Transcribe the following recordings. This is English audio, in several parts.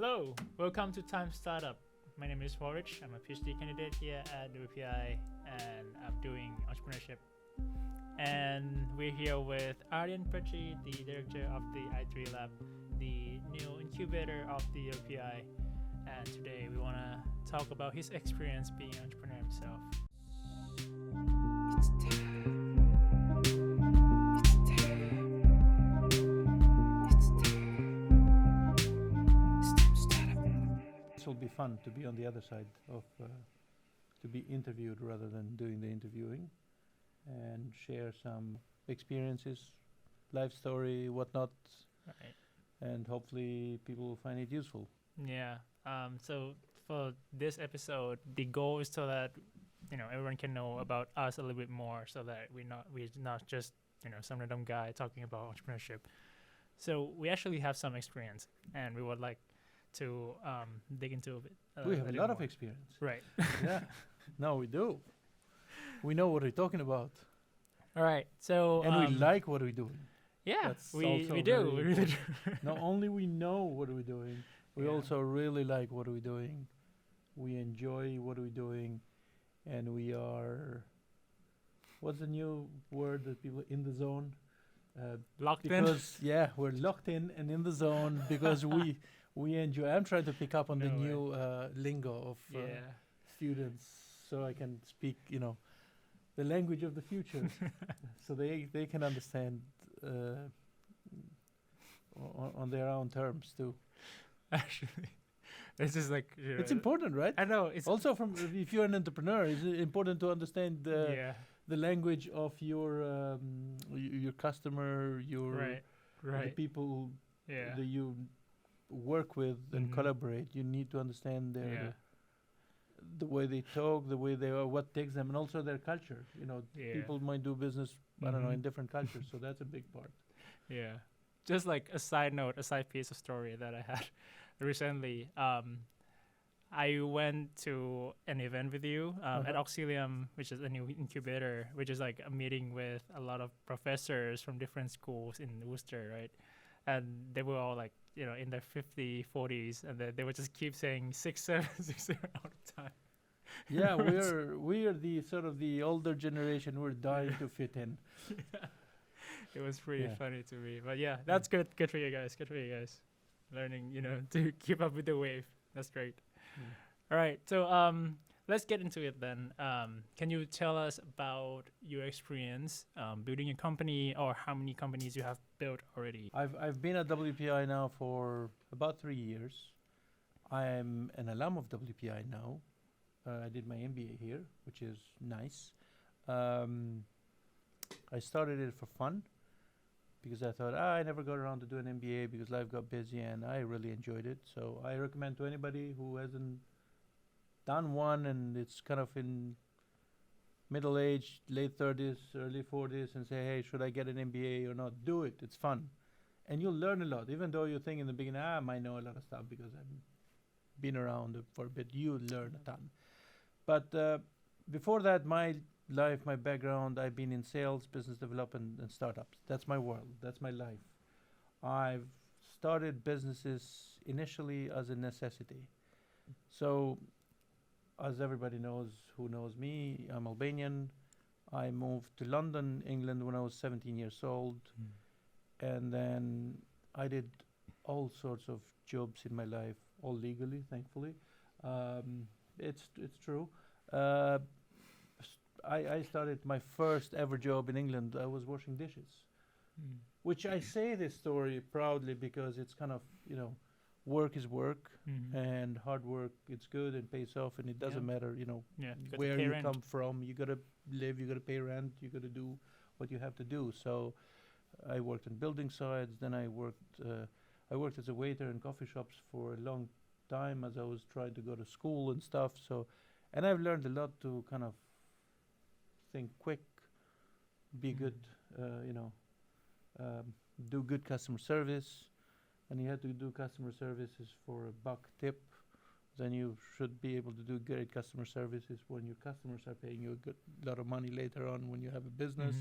Hello, welcome to Time Startup. My name is Forrich. I'm a PhD candidate here at WPI and I'm doing entrepreneurship. And we're here with Ardian Preci, the director of the I3 Lab, the new incubator of the WPI. And today we want to talk about his experience being an entrepreneur himself. It's time. It will be fun to be on the other side of to be interviewed rather than doing the interviewing and share some experiences, life story, whatnot, Right. and hopefully people will find it useful. Yeah. So for this episode, the goal is so that everyone can know about us a little bit more, so that we're not just some random guy talking about entrepreneurship. So we actually have some experience, and we would like to dig into a bit. We have a lot of more. experience. Right. Yeah. No, we do. We know what we're talking about. All right. So And we like what we're doing. Yeah, That's we also do. very We really do. Not only we know what we're doing, we Yeah. also really like what we're doing. We enjoy what we're doing, and we are. What's the new word that people in the zone? Locked in. Because we're locked in and in the zone because we enjoy. I'm trying to pick up on the No way. new lingo of Yeah. students, so I can speak, the language of the future, so they can understand on their own terms too. Actually, it's just like It's important, right? I know it's Also, if you're an entrepreneur, it's important to understand yeah. the language of your customer, Right. the Right. people Yeah. that you work with and Mhm. collaborate. You need to understand Yeah. the way they talk, the way they are, what takes them, and also their culture. Yeah. People might do business, I don't know, Mhm. in different cultures, so that's a big part. Yeah. Just like a side note, a side piece of story that I had recently. I went to an event with you at Auxilium, which is a new incubator, which is like a meeting with a lot of professors from different schools in Worcester, right? And they were all like, in their 50s, 40s, and they would just keep saying 6-7, 6-7 all the time. Yeah, we're the sort of the older generation. We're dying to fit in. Yeah. It was pretty Yeah. funny to me. But yeah, that's good. Good for you guys. Good for you guys. Learning, to keep up with the wave. That's great. All right. So let's get into it then. Can you tell us about your experience building a company, or how many companies you have built already? I've been at WPI now for about 3 years. I'm an alum of WPI now. I did my MBA here, which is nice. I started it for fun because I thought I never got around to do an MBA because life got busy, and I really enjoyed it. So I recommend to anybody who hasn't done one and it's kind of in middle age, late 30s, early 40s, and say, hey, should I get an MBA or not? Do it. It's fun. And you'll learn a lot, even though you think in the beginning, I might know a lot of stuff because I've been around for a bit. You learn a ton. But before that, my life, my background, I've been in sales, business development, and startups. That's my world. That's my life. I've started businesses initially as a necessity. So, as everybody knows who knows me, I'm Albanian. I moved to London, England when I was 17 years old. And then I did all sorts of jobs in my life, all legally, thankfully. It's true. I started my first ever job in England. I was washing dishes, which I say this story proudly because it's kind of, work is work, and hard work, it's good and pays off, and it doesn't matter, Yeah. where you come from. You gotta live, you gotta pay rent, you gotta do what you have to do. So I worked on building sites, then I worked as a waiter in coffee shops for a long time as I was trying to go to school and stuff. So, and I've learned a lot to kind of think quick, be good, do good customer service. And you have to do customer services for a buck tip. Then you should be able to do great customer services when your customers are paying you a good lot of money later on when you have a business.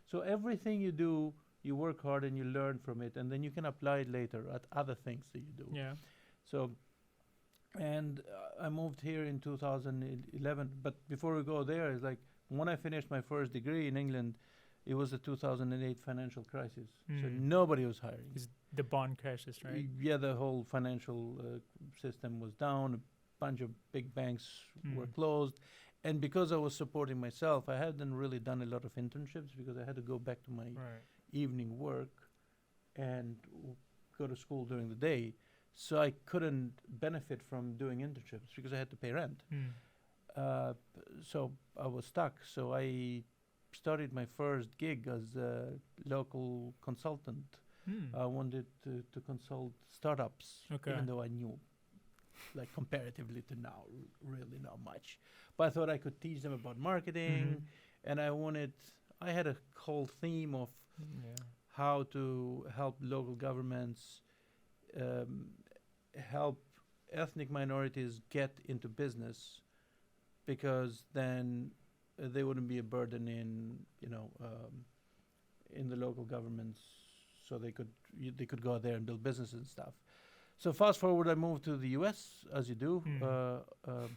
So everything you do, you work hard and you learn from it, and then you can apply it later at other things that you do. Yeah. So And I moved here in 2011. But before we go there, it's like when I finished my first degree in England, it was the 2008 financial crisis. So nobody was hiring. It's the bond crisis, right? Yeah, the whole financial system was down. A bunch of big banks were closed. And because I was supporting myself, I hadn't really done a lot of internships because I had to go back to my evening work and go to school during the day. So I couldn't benefit from doing internships because I had to pay rent. So I was stuck. So I started my first gig as a local consultant. I wanted to consult startups, even though I knew, like comparatively to now, really not much. But I thought I could teach them about marketing, and I had a whole theme of how to help local governments help ethnic minorities get into business, because then they wouldn't be a burden in in the local governments, so they could go there and build businesses and stuff. So fast forward, I moved to the U.S. as you do,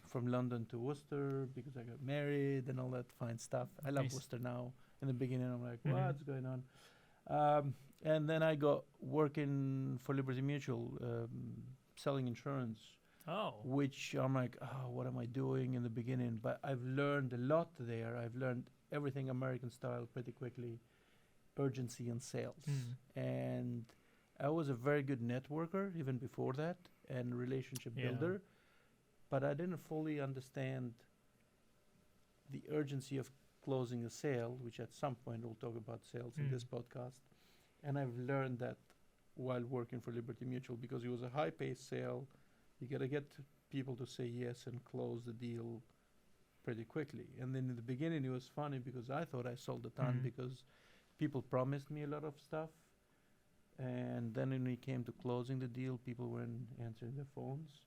from London to Worcester because I got married and all that fine stuff. I love Worcester now. In the beginning, I'm like, what's going on? And then I got working for Liberty Mutual, selling insurance. Which I'm like, what am I doing in the beginning? But I've learned a lot there. I've learned everything American style pretty quickly, urgency and sales. And I was a very good networker even before that and relationship builder. But I didn't fully understand the urgency of closing a sale, which at some point we'll talk about sales in this podcast. And I've learned that while working for Liberty Mutual, because it was a high-paced sale. You got to get people to say yes and close the deal pretty quickly. And then in the beginning, it was funny because I thought I sold a ton because people promised me a lot of stuff. And then when we came to closing the deal, people weren't answering their phones.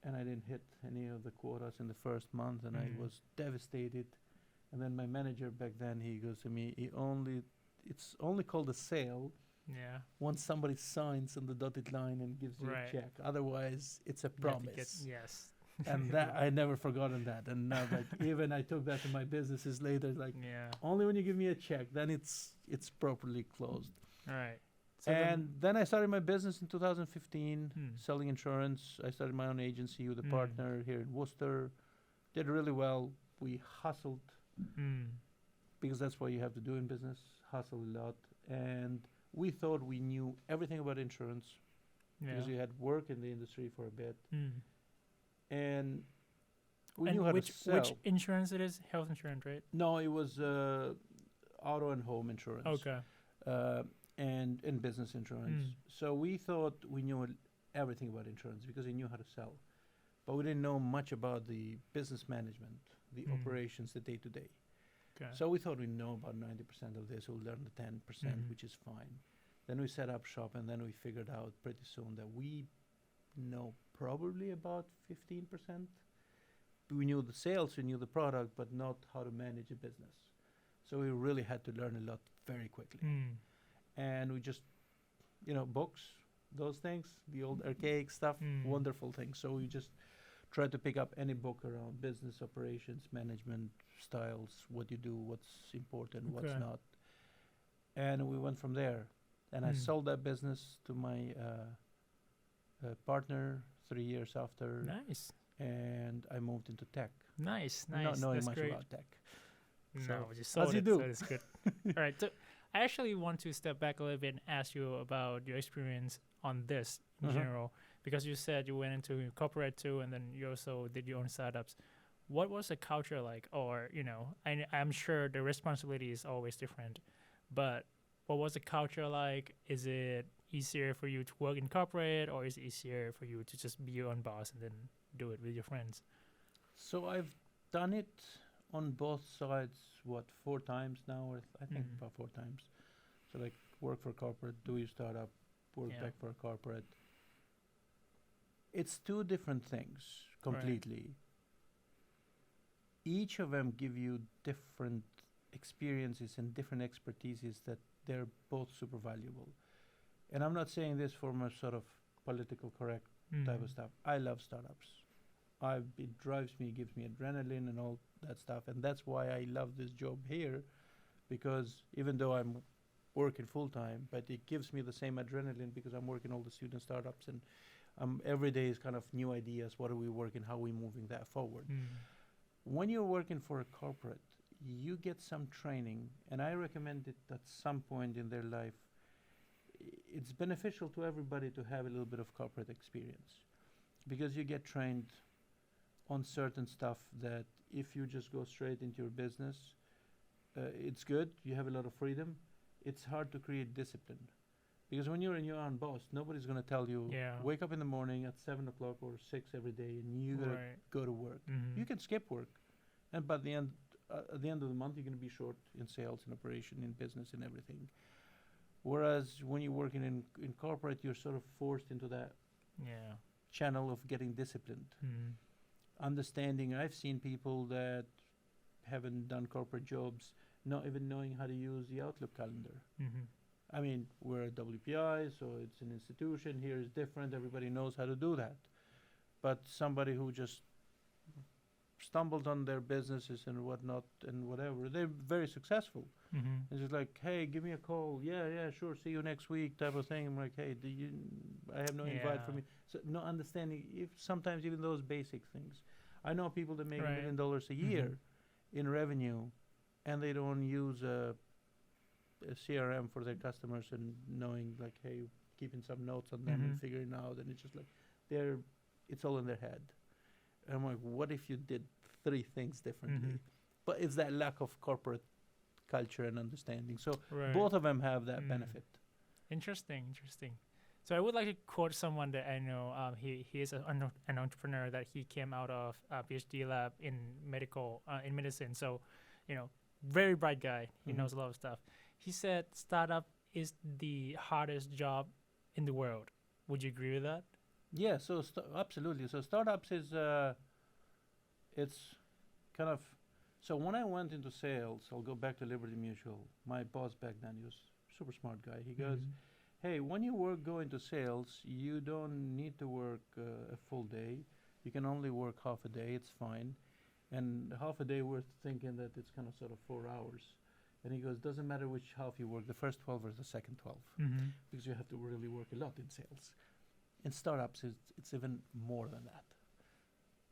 And I didn't hit any of the quotas in the first month, and I was devastated. And then my manager back then, he goes to me, it's only called a sale once somebody signs on the dotted line and gives you a check. Otherwise, it's a promise. And that I never forgotten that. And now, like, even I took that to my businesses later. Like, only when you give me a check, then it's properly closed. So and then I started my business in 2015, selling insurance. I started my own agency with a partner here in Worcester. Did really well. We hustled because that's what you have to do in business. Hustle a lot. And we thought we knew everything about insurance because we had worked in the industry for a bit. And we knew how to sell. Which insurance it is? Health insurance, right? No, it was auto and home insurance. And business insurance. So we thought we knew everything about insurance because we knew how to sell. But we didn't know much about the business management, the operations, the day-to-day. So we thought we know about 90% of this. We'll learn the 10%, which is fine. Then we set up shop, and then we figured out pretty soon that we know probably about 15%. We knew the sales, we knew the product, but not how to manage a business. So we really had to learn a lot very quickly. And we just, books, those things, the old archaic stuff, wonderful things. So we just tried to pick up any book around business operations, management styles, what you do, what's important, what's not. And we went from there. And I sold that business to my partner 3 years after. Nice. And I moved into tech. Nice. Not knowing That's much great. about tech. No, just sold as you it, do. so it's good. All right. So I actually want to step back a little bit and ask you about your experience on this in general, because you said you went into corporate too, and then you also did your own startups. What was the culture like? Or, I'm sure the responsibility is always different, but what was the culture like? Is it easier for you to work in corporate, or is it easier for you to just be your own boss and then do it with your friends? So I've done it on both sides, 4 times now? Or I think about 4 times. So like work for corporate, do your startup, work back for a corporate. It's 2 different things completely. Each of them give you different experiences and different expertises that they're both super valuable. And I'm not saying this from a sort of political correct type of stuff. I love startups. It drives me, gives me adrenaline and all that stuff, and that's why I love this job here, because even though I'm working full time, but it gives me the same adrenaline because I'm working all the student startups, and every day is kind of new ideas. What are we working? How are we moving that forward? When you're working for a corporate, you get some training, and I recommend it at some point in their life. It's beneficial to everybody to have a little bit of corporate experience, because you get trained on certain stuff that if you just go straight into your business, it's good. You have a lot of freedom. It's hard to create discipline, because when you're in your own boss, nobody's going to tell you, wake up in the morning at 7 o'clock or 6 every day and you got to go to work. You can skip work. And by the end, at the end of the month, you're going to be short in sales, in operation, in business, in everything. Whereas when you're working in corporate, you're sort of forced into that channel of getting disciplined. Understanding, I've seen people that haven't done corporate jobs not even knowing how to use the Outlook calendar. I mean, we're a WPI, so it's an institution. Here is different. Everybody knows how to do that. But somebody who just stumbled on their businesses and whatnot and whatever, they're very successful. It's just like, hey, give me a call. Yeah, sure. See you next week type of thing. I'm like, hey, I have no invite from you. So not understanding if sometimes even those basic things. I know people that make $1 million a year in revenue, and they don't use a CRM for their customers and knowing like, hey, keeping some notes on them and figuring out, and it's just like it's all in their head. And I'm like, what if you did 3 things differently? But it's that lack of corporate culture and understanding. So both of them have that benefit. Interesting. So I would like to quote someone that I know. He is an entrepreneur that he came out of a PhD lab in medicine. So, very bright guy. He knows a lot of stuff. He said startup is the hardest job in the world. Would you agree with that? Yeah, so absolutely. So startups is, it's kind of, so when I went into sales, I'll go back to Liberty Mutual. My boss back then, he was a super smart guy. He goes, hey, when you go into sales, you don't need to work a full day. You can only work half a day. It's fine. And half a day we're thinking that it's kind of sort of 4 hours. And he goes, doesn't matter which half you work, the first 12 or the second 12, because you have to really work a lot in sales. In startups, it's even more than that.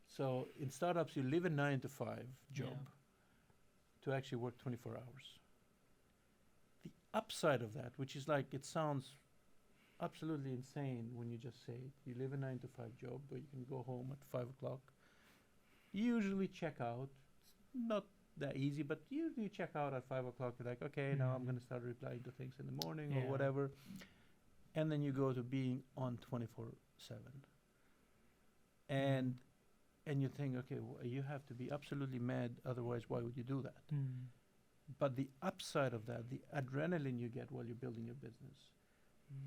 So in startups, you leave a 9 to 5 job to actually work 24 hours. The upside of that, which is like, it sounds absolutely insane when you just say it. You live a 9 to 5 job, but you can go home at 5 o'clock. You usually check out. It's not that easy, but usually check out at 5 o'clock. You're like, okay, now I'm going to start replying to things in the morning or whatever. And then you go to being on 24/7. And you think, okay, you have to be absolutely mad, otherwise why would you do that? But the upside of that, the adrenaline you get while you're building your business,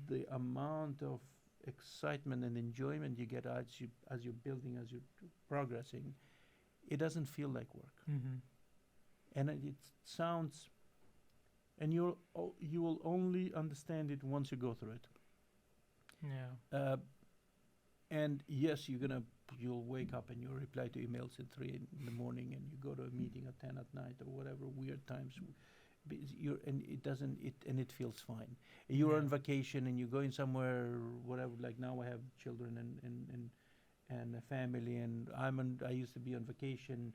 the amount of excitement and enjoyment you get as you're building, as you're progressing, it doesn't feel like work. And it sounds, and you will only understand it once you go through it. And yes, you'll wake up and you'll reply to emails at 3 in the morning, and you go to a meeting at 10 at night or whatever weird times. And it feels fine. You're on vacation and you're going somewhere, whatever. Like now, I have children and a family, and I used to be on vacation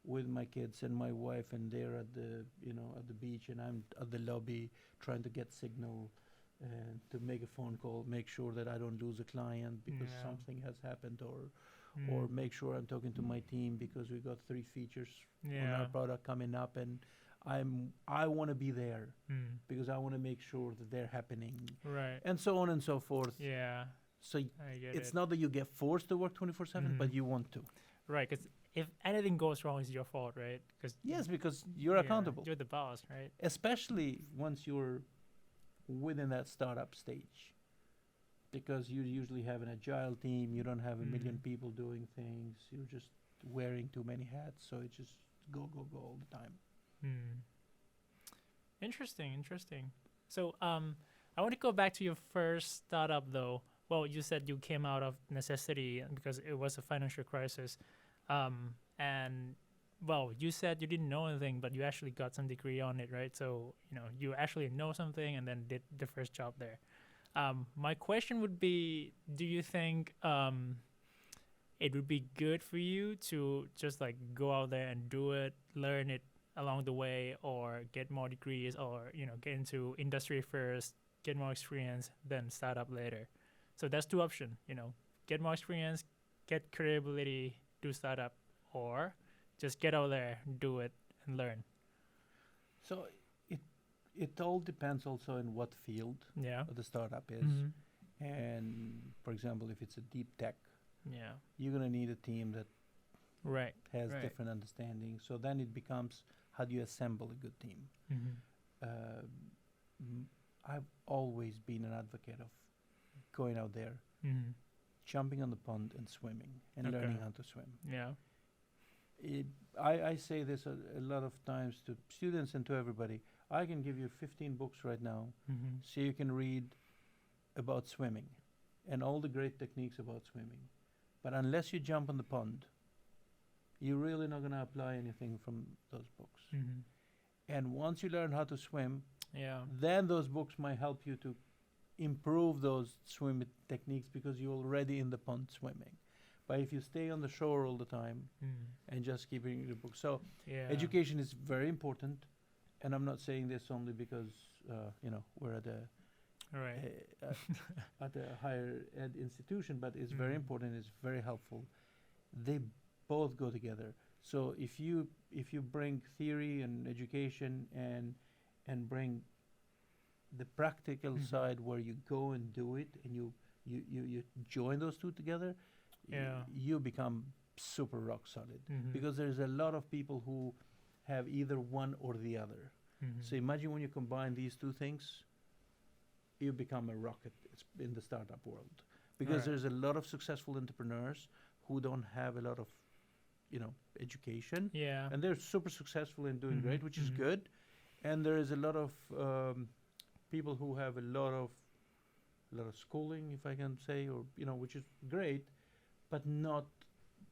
with my kids and my wife, and they're at the beach, and I'm at the lobby trying to get signal and to make a phone call, make sure that I don't lose a client because something has happened, or make sure I'm talking to my team because we got 3 features on our product coming up, and I want to be there because I want to make sure that they're happening, and so on and so forth. So it's not that you get forced to work 24/7, but you want to. Right, because if anything goes wrong, it's your fault, right? Because you're accountable. You're the boss, right? Especially once you're within that startup stage, because you usually have an agile team. You don't have a million people doing things. You're just wearing too many hats, so it's just go all the time. Interesting. So I want to go back to your first startup though. well, you said you came out of necessity because it was a financial crisis, and well, you said you didn't know anything, but you actually got some degree on it, right? So you actually know something, and then did the first job there. My question would be, do you think it would be good for you to just like go out there and do it, learn it along the way, or get more degrees, or get into industry first, get more experience, then start up later? So that's two options. Get more experience, get credibility, do startup, or just get out there, do it, and learn. So it all depends also in what field Yeah. the startup is. And for example, if it's a deep tech, Yeah. you're gonna need a team that Right. has Right. different understanding. So then it becomes, how do you assemble a good team? I've always been an advocate of going out there, jumping on the pond and swimming, and Okay. learning how to swim. Yeah. I say this a lot of times to students and to everybody. I can give you 15 books right now, so you can read about swimming and all the great techniques about swimming. But unless you jump on the pond, you're really not going to apply anything from those books. And once you learn how to swim, Yeah. then those books might help you to improve those swim techniques because you're already in the pond swimming. But if you stay on the shore all the time and just keep reading the book, so Yeah. education is very important. And I'm not saying this only because we're at a Right. at a higher ed institution, but it's very Mhm. important. It's very helpful. They both go together. So if you bring theory and education and bring the practical side where you go and do it, and you join those two together, Yeah. you become super rock solid. Mhm. Because there's a lot of people who have either one or the other. So imagine when you combine these two things, you become a rocket in the startup world. Because Right. there's a lot of successful entrepreneurs who don't have a lot of, education, Yeah. and they're super successful in doing great, which is Mhm. good. And there is a lot of people who have a lot of schooling, if I can say, or which is great, but not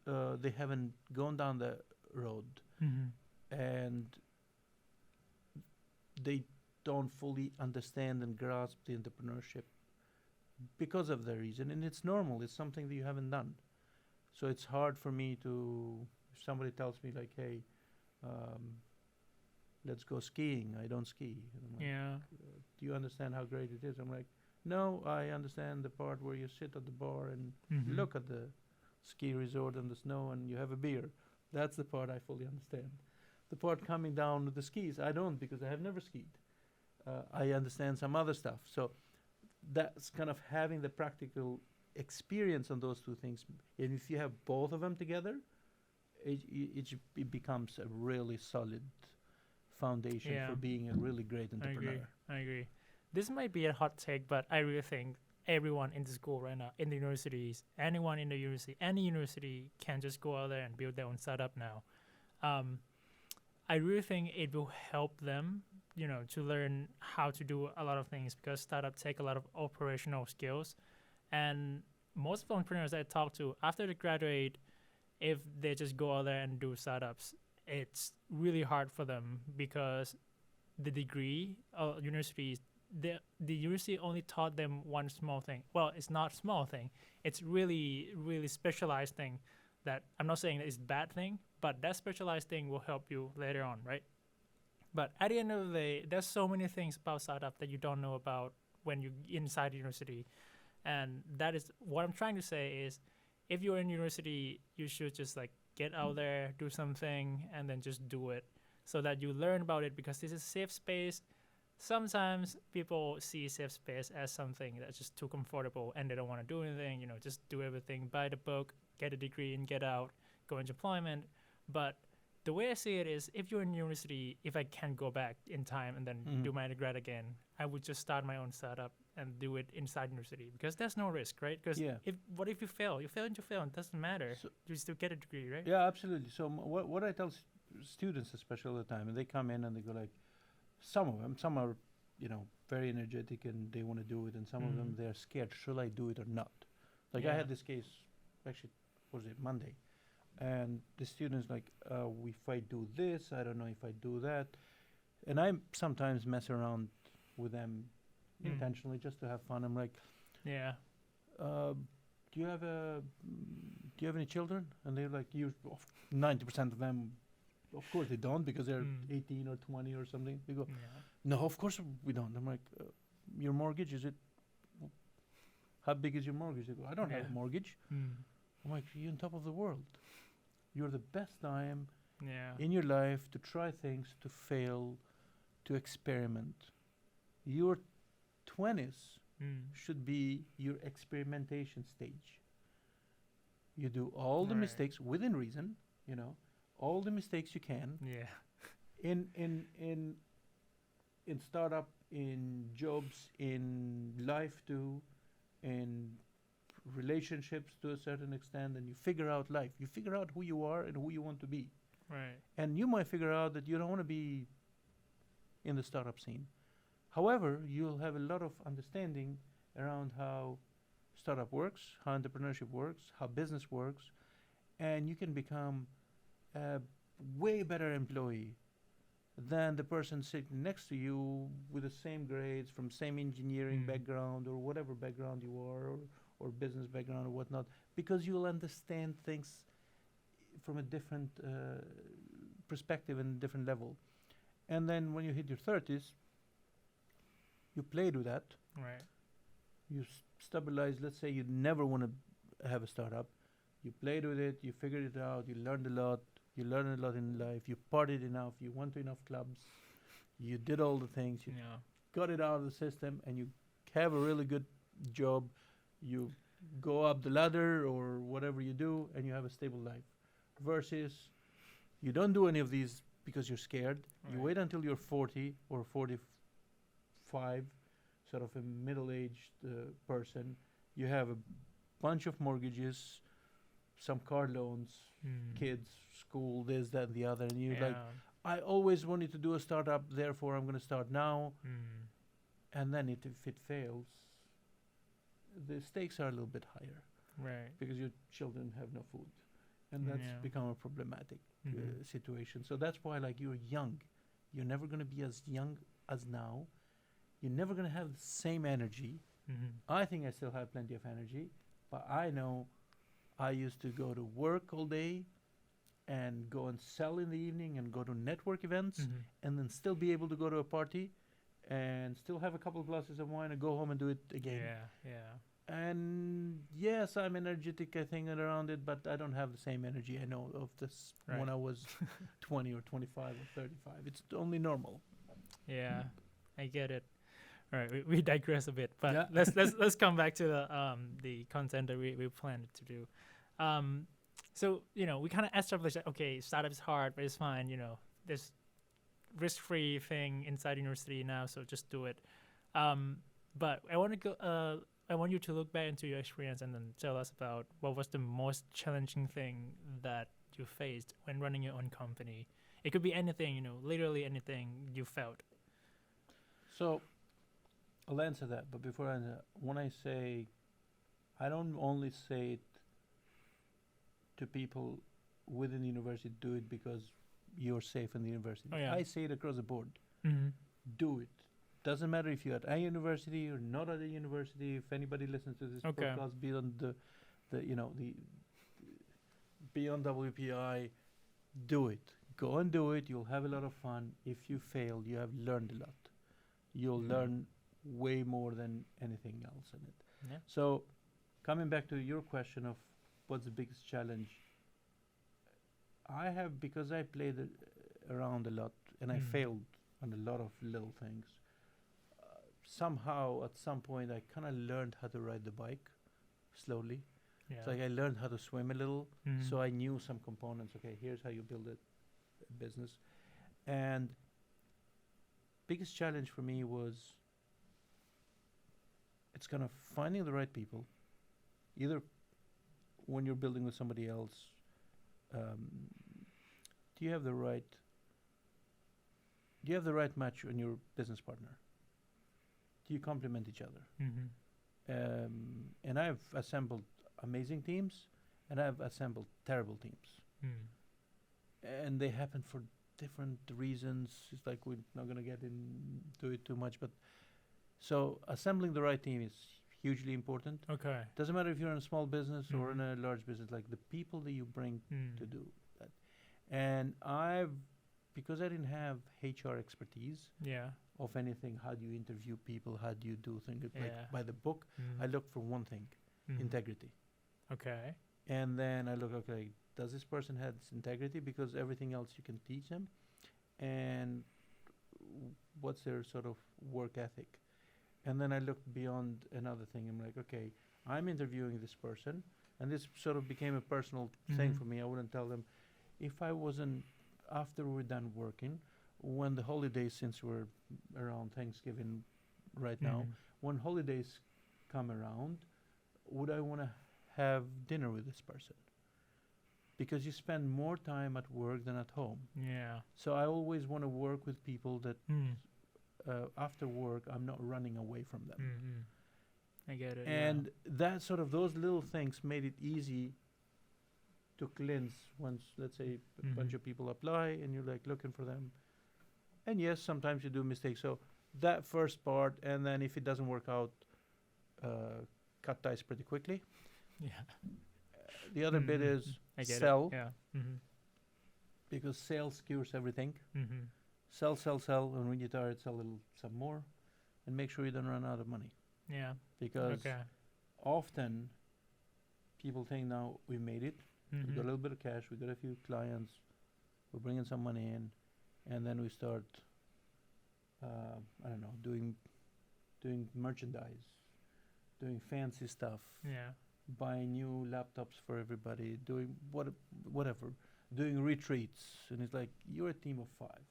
they haven't gone down the road, and they don't fully understand and grasp the entrepreneurship because of the reason. And it's normal. It's something that you haven't done. So it's hard for me to, if somebody tells me like, hey, let's go skiing. I don't ski. And I'm like, Yeah. do you understand how great it is? I'm like, no, I understand the part where you sit at the bar and look at the ski resort in the snow and you have a beer. That's the part I fully understand. The part coming down with the skis, I don't, because I have never skied. I understand some other stuff. So that's kind of having the practical experience on those two things. And if you have both of them together, it becomes a really solid foundation Yeah. for being a really great entrepreneur. I agree. This might be a hot take, but I really think everyone in the school right now, in the universities, anyone in the university, any university can just go out there and build their own startup now. I really think it will help them, to learn how to do a lot of things, because startups take a lot of operational skills. And most of the entrepreneurs I talk to, after they graduate, if they just go out there and do startups, it's really hard for them because the degree universities, the university only taught them one small thing. Well, it's not small thing. It's really, really specialized thing that I'm not saying that it's a bad thing, but that specialized thing will help you later on, right? But at the end of the day, there's so many things about startup that you don't know about when you're inside the university. And that is what I'm trying to say is, if you're in university, you should just like get out there, do something, and then just do it so that you learn about it, because this is safe space. Sometimes people see safe space as something that's just too comfortable and they don't want to do anything, just do everything by the book, get a degree and get out, go into employment. But the way I see it is, if you're in university, if I can go back in time and then do my undergrad again, I would just start my own startup and do it inside university, because there's no risk, right? Because what if you fail? You fail and you fail, it doesn't matter. So you still get a degree, right? Yeah, absolutely. So what I tell students, especially all the time, and they come in and they go like, some of them, some are very energetic and they want to do it, and some of them they're scared. Should I do it or not? Like I Yeah. had this case, actually, what was it Monday, and the students like, if I do this, I don't know if I do that, and I sometimes mess around with them intentionally just to have fun. I'm like, Yeah. do you have any children? And they're like, 90% of them, of course they don't, because they're 18 or 20 or something. They go, Yeah. no, of course we don't. I'm like, your mortgage, is it? How big is your mortgage? They go, I don't have a mortgage. I'm like, you're on top of the world. You're the best time Yeah. in your life to try things, to fail, to experiment. Your 20s should be your experimentation stage. You do all the Right. mistakes within reason, all the mistakes you can Yeah. in startup, in jobs, in life too, in relationships to a certain extent, and you figure out life. You figure out who you are and who you want to be. Right. And you might figure out that you don't want to be in the startup scene. However, you'll have a lot of understanding around how startup works, how entrepreneurship works, how business works, and you can become a way better employee than the person sitting next to you with the same grades, from same engineering background or whatever background you are, or business background or whatnot, because you'll understand things from a different perspective and different level. And then when you hit your 30s, you played with that. Right. You stabilize. Let's say you never want to have a startup. You played with it. You figured it out. You learned a lot. You learned a lot in life. You partied enough. You went to enough clubs. You did all the things. You Yeah. got it out of the system, and you have a really good job. You go up the ladder or whatever you do, and you have a stable life. Versus, you don't do any of these because you're scared. You Right. wait until you're 40 or 45, sort of a middle-aged person. You have a bunch of mortgages, some car loans, kids, school, this, that, and the other, and you're like, I always wanted to do a startup, therefore I'm going to start now. And then if it fails, the stakes are a little bit higher Right. because your children have no food, and that's Yeah. become a problematic situation. So that's why, like, you're young, you're never going to be as young as now. You're never going to have the same energy. I think I still have plenty of energy, but I know I used to go to work all day and go and sell in the evening and go to network events and then still be able to go to a party and still have a couple of glasses of wine and go home and do it again. Yeah. Yeah. And yes, I'm energetic, I think, around it, but I don't have the same energy I know of this Right. when I was 20 or 25 or 35. It's only normal. Yeah. I get it. All right, we digress a bit, but Yeah. let's come back to the content that we planned to do. So we kind of established that startup is hard, but it's fine. There's risk-free thing inside university now, so just do it. But I want to go. I want you to look back into your experience and then tell us about what was the most challenging thing that you faced when running your own company. It could be anything, literally anything you felt. So I'll answer that, but before I answer, when I say, I don't only say it to people within the university, do it because you're safe in the university. Oh, yeah. I say it across the board. Mm-hmm. Do it. Doesn't matter if you're at a university or not at a university. If anybody listens to this podcast beyond the beyond WPI, do it. Go and do it. You'll have a lot of fun. If you fail, you have learned a lot. You'll learn way more than anything else in it. Yeah. So, coming back to your question of what's the biggest challenge, I have, because I played around a lot and I failed on a lot of little things. Somehow, at some point, I kind of learned how to ride the bike slowly. Yeah. It's like I learned how to swim a little, so I knew some components. Okay, here's how you build a business. And biggest challenge for me was, it's kind of finding the right people. Either when you're building with somebody else, do you have the right match on your business partner? you complement each other. Mm-hmm. And I've assembled amazing teams, and I've assembled terrible teams, Mm. and they happen for different reasons. It's like we're not gonna get into it too much, but so assembling the right team is hugely important. Okay. Doesn't matter if you're in a small business or in Mhm. a large business. Like the people that you bring Mm. to do that, and because I didn't have HR expertise Yeah. of anything. How do you interview people? How do you do things Yeah. like by the book? Mm. I look for one thing: Mhm. integrity. Okay. And then I look, okay, does this person have this integrity? Because everything else you can teach them. And what's their sort of work ethic? And then I looked beyond another thing. I'm like, okay, I'm interviewing this person, and this sort of became a personal thing Mhm. for me. I wouldn't tell them if I wasn't after we're done working, when the holidays, since we're around Thanksgiving right now, Mhm. when holidays come around, would I want to have dinner with this person? Because you spend more time at work than at home. Yeah. So I always want to work with people that Mm. after work I'm not running away from them. Mm-hmm. I get it. And that sort of those little things made it easy to cleanse once, let's say, a bunch Mhm. of people apply and you're like looking for them. And yes, sometimes you do mistakes. So that first part, and then if it doesn't work out, cut ties pretty quickly. Yeah. The other bit Mhm. is I get sell, it. Yeah. Mm-hmm. because sales cures everything. Mm-hmm. Sell, sell, sell, and when you're tired, sell a little some more, and make sure you don't run out of money. Yeah. Because Okay. often people think now we made it, we got a Mm-hmm. little bit of cash, we got a few clients, we're bringing some money in, and then we start, I don't know, doing merchandise, doing fancy stuff, Yeah. buying new laptops for everybody, doing whatever, doing retreats, and it's like you're a team of 5.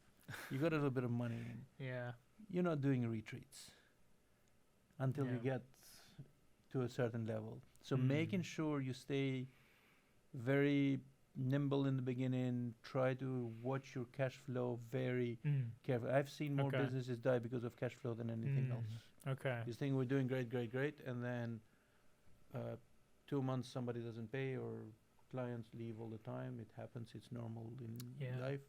You got a little bit of money, and Yeah. you're not doing retreats until you Yeah. get to a certain level. So Mm. making sure you stay very nimble in the beginning, try to watch your cash flow very Mm. carefully. I've seen more Okay. businesses die because of cash flow than anything Mm. else. Okay. This thing we're doing great, and then 2 months somebody doesn't pay or clients leave all the time. It happens. It's normal in Yeah. life,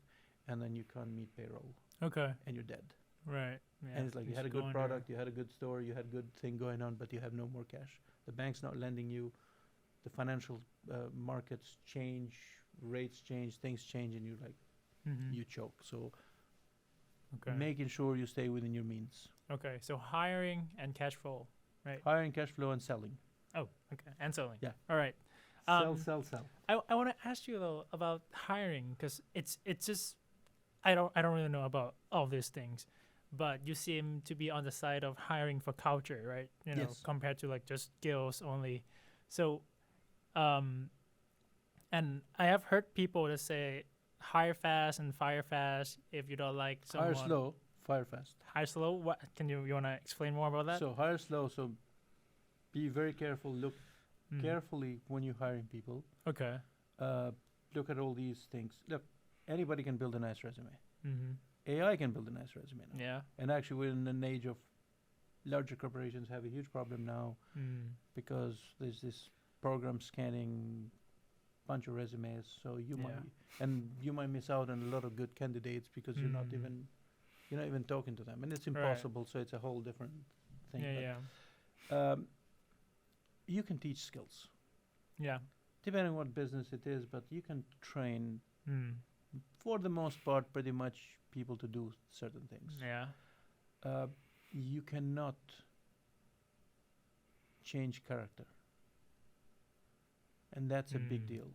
and then you can't meet payroll Okay. and you're dead. Right. Yeah. And it's like you had a Just go good under. product, you had a good store, you had good thing going on, but you have no more cash. The bank's not lending you. The financial markets change, rates change, things change, and you like Mm-hmm. you choke. So Okay. making sure you stay within your means. Okay. So hiring and cash flow. Hiring, cash flow, and selling. Oh. Okay. And selling. Yeah. All right. Sell, sell, sell. I want to ask you though about hiring because it's just I don't really know about all these things, but you seem to be on the side of hiring for culture, right? You know, Yes. compared to like just skills only. So, and I have heard people that say hire fast and fire fast if you don't like someone. Hire slow, fire fast. Hire slow. What can you want to explain more about that? So hire slow. So be very careful. Look Mm. carefully when you're hiring people. Okay. Look at all these things. Look, anybody can build a nice resume. Mm-hmm. AI can build a nice resume now. Yeah. And actually, we're in an age of larger corporations have a huge problem now Mm. because there's this program scanning bunch of resumes. So you Yeah. might miss out on a lot of good candidates because you're not Mm. even talking to them, and it's Right. impossible. So it's a whole different thing. Yeah. But, Yeah. you can teach skills Yeah. depending on what business it is, but you can train Mm. for the most part pretty much people to do certain things. Yeah. You cannot change character, and that's a big Mm. deal.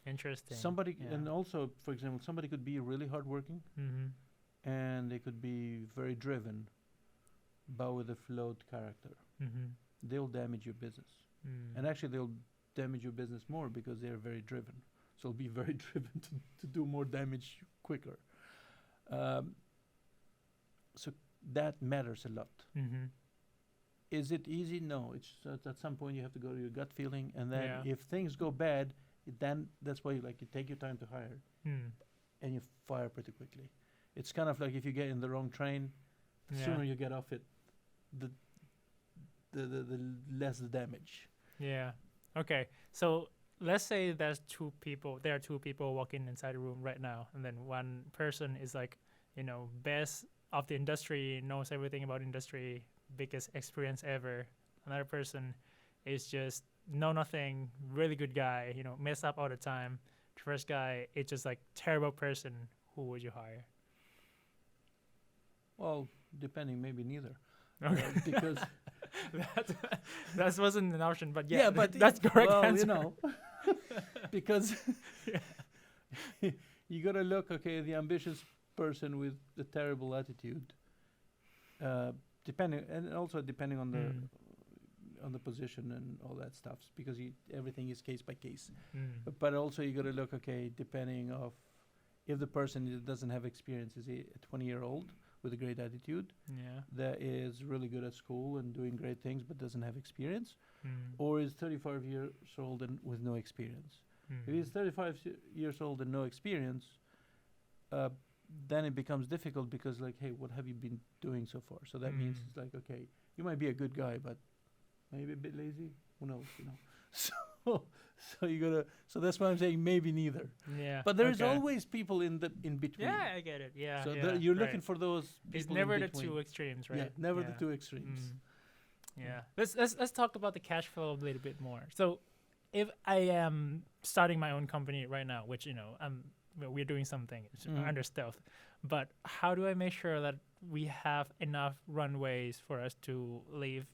Interesting. Somebody, Yeah. and also, for example, somebody could be really hardworking Mm-hmm. and they could be very driven, but with a flawed character. Mm-hmm. They'll damage your business, Mm. and actually, they'll damage your business more because they're very driven. So be very driven to do more damage quicker. So that matters a lot. Mm-hmm. Is it easy? No. It's at some point you have to go to your gut feeling, and then Yeah. if things go bad, then that's why you take your time to hire, Mm. and you fire pretty quickly. It's kind of like if you get in the wrong train, the Yeah. sooner you get off it, the less the damage. Yeah. Okay. So let's say there are two people walking inside the room right now, and then one person is like, best of the industry, knows everything about industry, biggest experience ever. Another person is just know nothing, really good guy, mess up all the time. The first guy is just like terrible person. Who would you hire? Well, depending, maybe neither. Okay. Because that wasn't an option, but but that's correct well, answer. Because you gotta look. Okay, the ambitious person with the terrible attitude. Depending on the on the position and all that stuff, because everything is case by case. But also you got to look, okay, depending of if the person doesn't have experience, is he a 20-year-old with a great attitude that is really good at school and doing great things but doesn't have experience, or is 35 years old and with no experience? If he's 35 years old and no experience, then it becomes difficult, because like, hey, what have you been doing so far? So that means it's like, okay, you might be a good guy, but maybe a bit lazy. Who knows? So you gotta. So that's why I'm saying maybe neither. Yeah. But there's always people in between. Yeah, I get it. Yeah. So you're looking for those people. It's never in the between. two extremes, right? Yeah, never the two extremes. Yeah. Let's talk about the cash flow a little bit more. So, if I am starting my own company right now, which we're doing something under stealth, but how do I make sure that we have enough runways for us to live?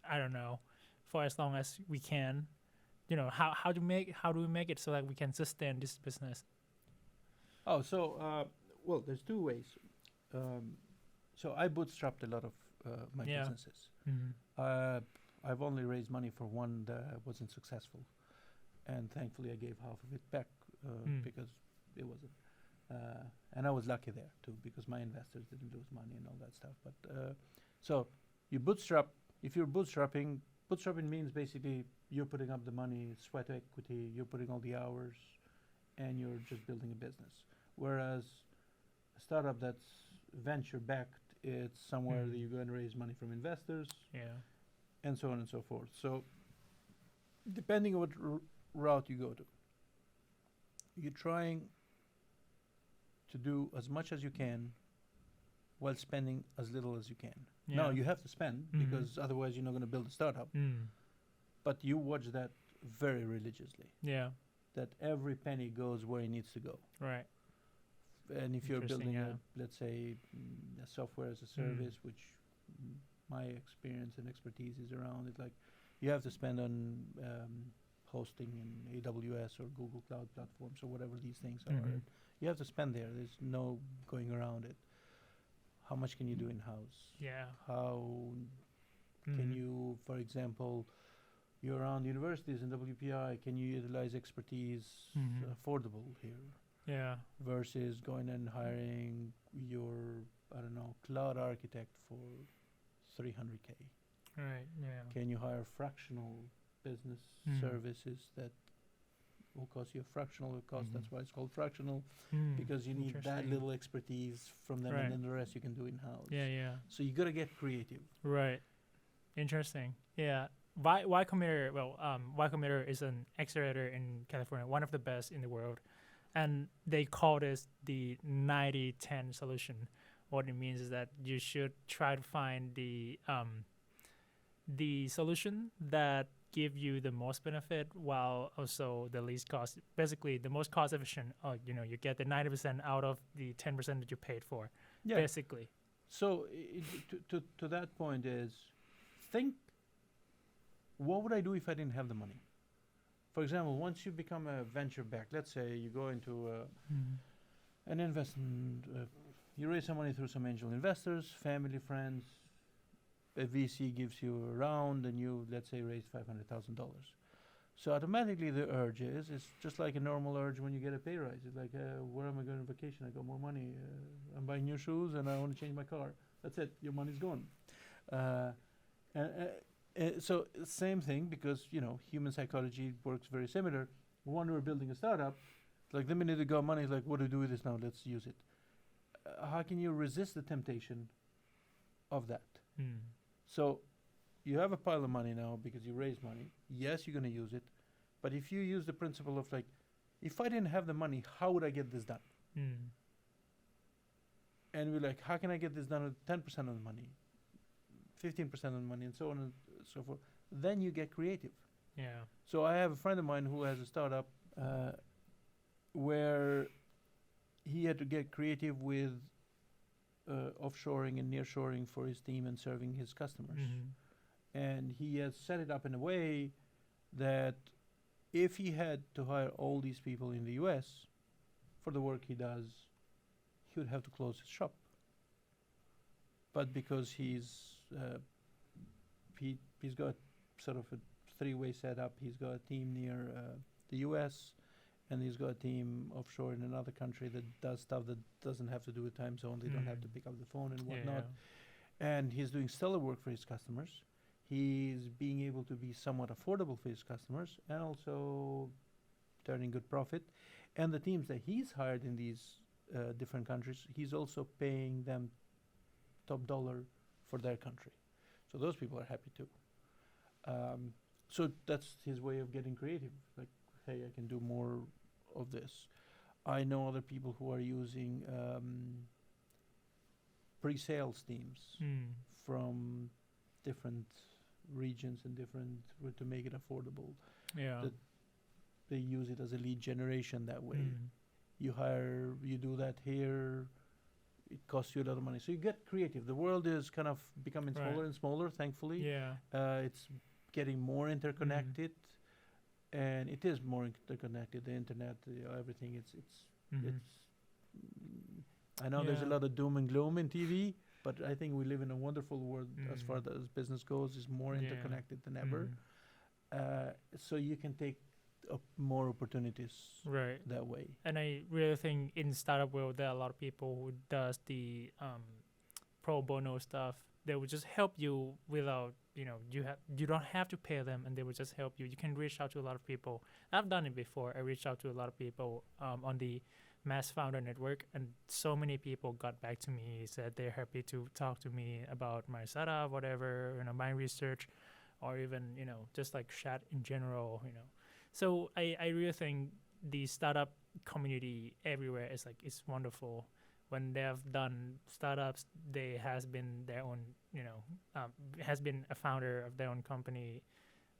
I don't know, for as long as we can. How do we make it so that we can sustain this business? Oh, so well, there's two ways. So I bootstrapped a lot of my businesses. I've only raised money for one that wasn't successful, and thankfully I gave half of it back because it wasn't. And I was lucky there too, because my investors didn't lose money and all that stuff. But so you bootstrap. If you're bootstrapping means basically you're putting up the money, sweat equity, you're putting all the hours, and you're just building a business. Whereas a startup that's venture backed, it's somewhere that you're going to raise money from investors, and so on and so forth. So depending on what route you go to, you're trying to do as much as you can while spending as little as you can. No, you have to spend, because otherwise you're not going to build a startup. But you watch that very religiously. Yeah. That every penny goes where it needs to go. Right. And if you're building let's say, a software as a service, which my experience and expertise is around, it's like you have to spend on hosting in AWS or Google Cloud platforms or whatever these things are. You have to spend there. There's no going around it. How much can you do in-house? Yeah. How can you, for example, you're around universities and WPI, can you utilize expertise affordable here? Yeah. Versus going and hiring your, I don't know, cloud architect for $300K. Right, yeah. Can you hire fractional business services that will cost you a fractional cost? That's why it's called fractional, because you need that little expertise from them, and then the rest you can do in-house. Yeah, yeah. So you got to get creative. Right. Interesting. Yeah. Y Combinator, Y Combinator is an accelerator in California, one of the best in the world. And they call this the 90-10 solution. What it means is that you should try to find the solution that give you the most benefit while also the least cost. Basically, the most cost efficient. You get the 90% out of the 10% that you paid for. Yeah. Basically. So to that point is, think, what would I do if I didn't have the money? For example, once you become a venture back, let's say you go into an investment, you raise some money through some angel investors, family, friends, a VC gives you a round, and you, let's say, raise $500,000. So automatically the urge is, it's just like a normal urge when you get a pay rise. It's like, where am I going on vacation? I got more money. I'm buying new shoes and I want to change my car. That's it. Your money's gone. So same thing, because human psychology works very similar. When we're building a startup, like the minute you got money, it's like, what do we do with this now? Let's use it. How can you resist the temptation of that? So you have a pile of money now because you raise money. Yes, you're going to use it. But if you use the principle of like, if I didn't have the money, how would I get this done? Mm. And we're like, how can I get this done with 10% of the money, 15% of the money, and so on and so forth? Then you get creative. Yeah. So I have a friend of mine who has a startup where he had to get creative with offshoring and nearshoring for his team and serving his customers. Mm-hmm. And he has set it up in a way that if he had to hire all these people in the US for the work he does, he would have to close his shop. But because he's got sort of a three-way setup, he's got a team near the US, and he's got a team offshore in another country that does stuff that doesn't have to do with time zone. They don't have to pick up the phone and whatnot. And he's doing stellar work for his customers. He's being able to be somewhat affordable for his customers and also turning good profit. And the teams that he's hired in these different countries, he's also paying them top dollar for their country. So those people are happy too. So that's his way of getting creative. Like, hey, I can do more of this. I know other people who are using pre-sales teams from different regions and to make it affordable. Yeah. That they use it as a lead generation that way. You do that here, it costs you a lot of money. So you get creative. The world is kind of becoming smaller and smaller, thankfully. Yeah. It's getting more interconnected, and it is more interconnected. The internet, everything. It's. I know there's a lot of doom and gloom in TV, but I think we live in a wonderful world as far as business goes. Is more interconnected than ever. So you can take more opportunities that way. And I really think in startup world there are a lot of people who does the pro bono stuff. They will just help you without, you don't have to pay them, and they will just help you. You can reach out to a lot of people. I've done it before. I reached out to a lot of people on the Mass Founder Network, and so many people got back to me, said they're happy to talk to me about my startup, whatever, my research, or even, just like chat in general, So I really think the startup community everywhere is it's wonderful. When they have done startups, they has been their own, has been a founder of their own company.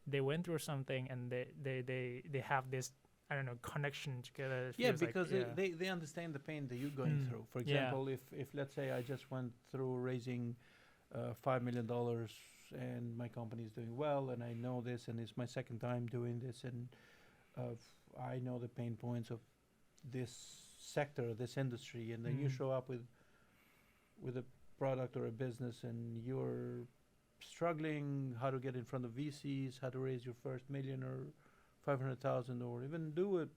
They went through something, and they have this, I don't know, connection together. Because they understand the pain that you're going through. For example, if let's say I just went through raising $5 million and my company is doing well, and I know this, and it's my second time doing this, and I know the pain points of this sector, this industry, and then you show up with a product or a business, and you're struggling how to get in front of VCs, how to raise your first million or 500,000, or even do a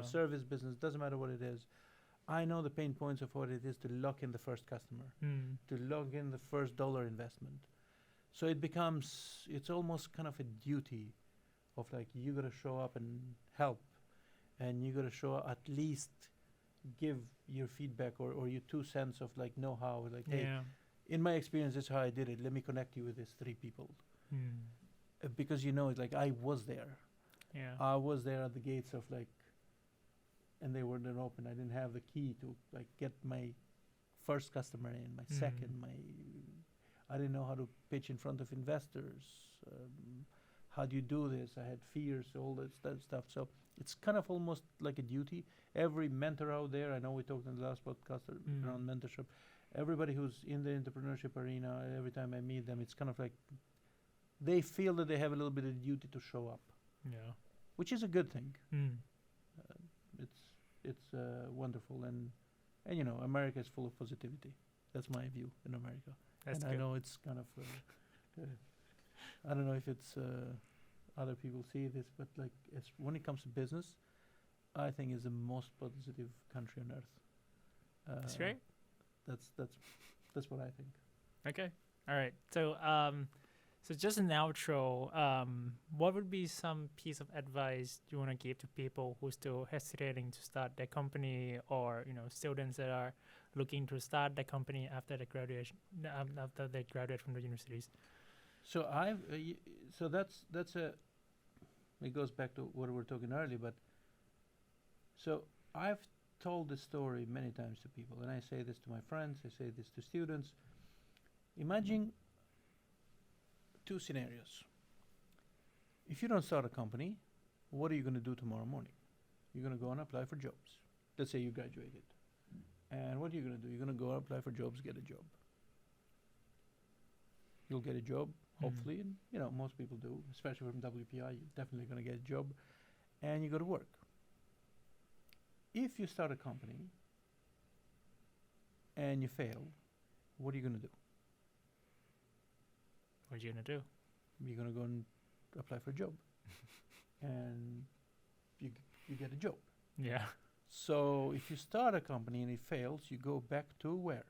service business. Doesn't matter what it is. I know the pain points of what it is to lock in the first customer, to lock in the first dollar investment. So it's almost kind of a duty of you got to show up and help, and you got to show at least give your feedback or your 2 cents of know-how. Hey, in my experience, this is how I did it. Let me connect you with these 3 people. Because I was there. Yeah. I was there at the gates of and they weren't open. I didn't have the key to get my first customer in, my second, I didn't know how to pitch in front of investors. How do you do this? I had fears, all that stuff. So it's kind of almost like a duty. Every mentor out there, I know we talked in the last podcast around mentorship. Everybody who's in the entrepreneurship arena, every time I meet them, it's kind of they feel that they have a little bit of duty to show up. Yeah. Which is a good thing. It's wonderful, and America is full of positivity. That's my view in America. That's and good. I know it's kind of I don't know if it's other people see this, but it's when it comes to business, I think is the most positive country on earth. That's great. That's what I think. Okay. All right. So so just an outro, what would be some piece of advice you want to give to people who are still hesitating to start their company, or students that are looking to start their company after they graduate from the universities? So so that's a. It goes back to what we were talking earlier, but so I've told this story many times to people, and I say this to my friends. I say this to students. Imagine two scenarios. If you don't start a company, what are you going to do tomorrow morning? You're going to go and apply for jobs. Let's say you graduated. And what are you going to do? You're going to go and apply for jobs, get a job. You'll get a job, hopefully, and most people do, especially from WPI. You're definitely going to get a job, and you go to work. If you start a company and you fail, what are you going to do? What are you gonna do? You're going to go and apply for a job, and you get a job. Yeah. So if you start a company and it fails, you go back to where?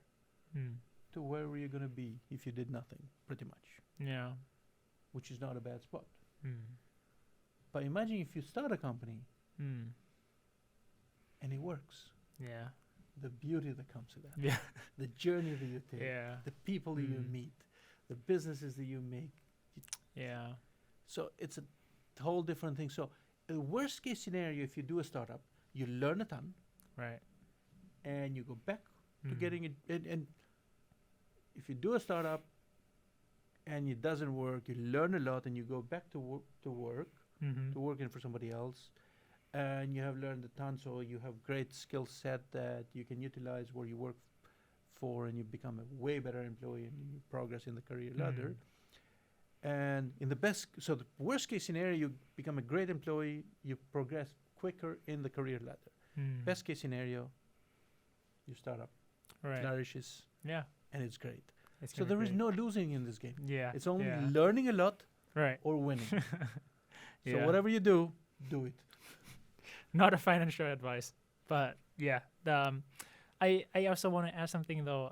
To where were you going to be if you did nothing, pretty much. Yeah. Which is not a bad spot. But imagine if you start a company and it works. Yeah. The beauty that comes with that. Yeah. The journey that you take. Yeah. The people that you meet. The businesses that you make. Yeah. So it's a whole different thing. So a worst case scenario, if you do a startup, you learn a ton. Right. And you go back to getting it. And if you do a startup and it doesn't work, you learn a lot and you go back to working for somebody else. And you have learned a ton, so you have great skill set that you can utilize where you work for, and you become a way better employee and you progress in the career ladder. And in the worst case scenario, you become a great employee, you progress quicker in the career ladder. Best case scenario, you start up, flourishes, and it's great. So there is no losing in this game. Yeah. It's only learning a lot or winning. So whatever you do it. Not a financial advice, but yeah. I also want to add something though.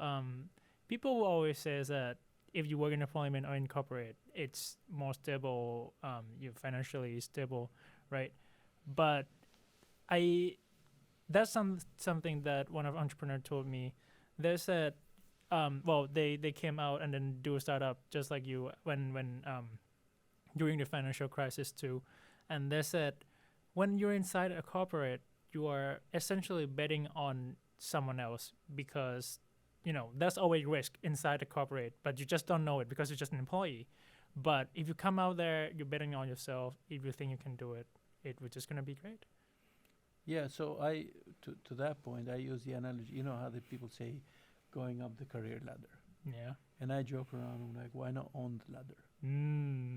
People will always say that if you work in employment or in corporate, it's more stable. You're financially stable, right? But that's something that one of entrepreneurs told me. They said, they came out and then do a startup just like you when during the financial crisis too, and they said when you're inside a corporate, you are essentially betting on someone else because there's always risk inside the corporate, but you just don't know it because you're just an employee. But if you come out there, you're betting on yourself. If you think you can do it, it's just gonna be great. Yeah, so to that point, I use the analogy. You know how the people say, going up the career ladder. Yeah. And I joke around. I'm like, why not own the ladder?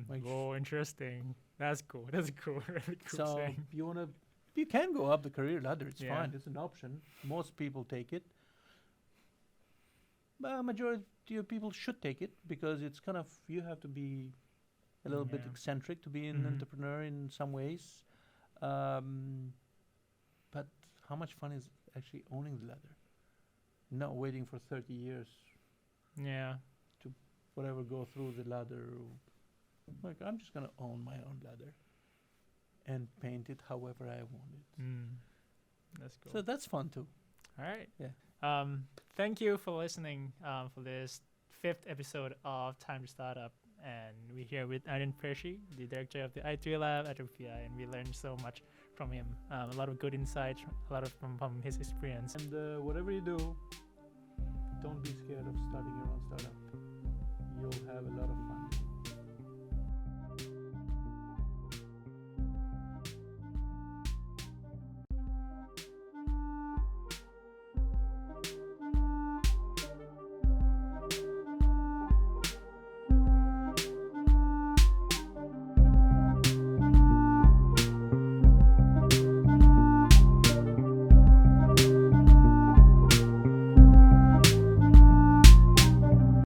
Like interesting. That's cool. That's a cool, really cool so saying. You can go up the career ladder. It's fine. It's an option. Most people take it. But majority of people should take it because it's kind of, you have to be a little bit eccentric to be an entrepreneur in some ways. But how much fun is actually owning the ladder? Not waiting for 30 years. Yeah. To whatever go through the ladder. Like, I'm just going to own my own ladder and paint it however I want it. That's cool. So that's fun too. All right. Yeah. Thank you for listening for this 5th episode of Time to Startup. And we're here with Ardian Preci, the director of the I3 Lab at WPI, and we learned so much from him. A lot of good insights, a lot of from his experience. And whatever you do, don't be scared of starting your own startup. You'll have a lot of fun.